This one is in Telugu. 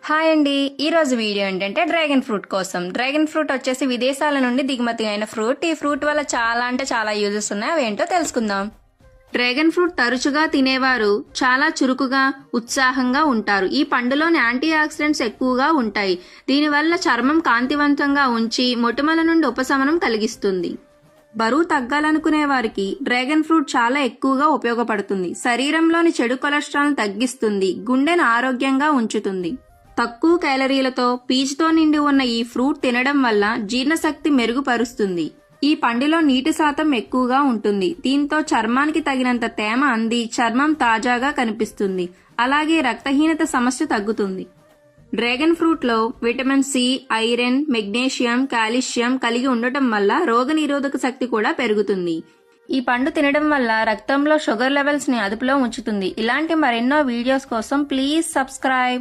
హాయ్ అండి, ఈరోజు వీడియో ఏంటంటే డ్రాగన్ ఫ్రూట్ కోసం. డ్రాగన్ ఫ్రూట్ వచ్చేసి విదేశాల నుండి దిగుమతి అయిన ఫ్రూట్. ఈ ఫ్రూట్ వల్ల చాలా యూజెస్ ఉన్నాయి, అవేంటో తెలుసుకుందాం. డ్రాగన్ ఫ్రూట్ తరచుగా తినేవారు చాలా చురుకుగా, ఉత్సాహంగా ఉంటారు. ఈ పండులోని యాంటీ ఆక్సిడెంట్స్ ఎక్కువగా ఉంటాయి. దీనివల్ల చర్మం కాంతివంతంగా ఉంచి మొటిమల నుండి ఉపశమనం కలిగిస్తుంది. బరువు తగ్గాలనుకునే వారికి డ్రాగన్ ఫ్రూట్ చాలా ఎక్కువగా ఉపయోగపడుతుంది. శరీరంలోని చెడు కొలెస్ట్రాల్ తగ్గిస్తుంది, గుండెను ఆరోగ్యంగా ఉంచుతుంది. తక్కువ క్యాలరీలతో పీచుతో నిండి ఉన్న ఈ ఫ్రూట్ తినడం వల్ల జీర్ణశక్తి మెరుగుపరుస్తుంది. ఈ పండులో నీటి శాతం ఎక్కువగా ఉంటుంది. దీంతో చర్మానికి తగినంత తేమ అంది చర్మం తాజాగా కనిపిస్తుంది. అలాగే రక్తహీనత సమస్య తగ్గుతుంది. డ్రాగన్ ఫ్రూట్ లో vitamin C, iron, magnesium, calcium కలిగి ఉండటం వల్ల రోగనిరోధక శక్తి కూడా పెరుగుతుంది. ఈ పండు తినడం వల్ల రక్తంలో షుగర్ లెవెల్స్ ని అదుపులో ఉంచుతుంది. ఇలాంటి మరెన్నో వీడియోస్ కోసం ప్లీజ్ సబ్స్క్రైబ్.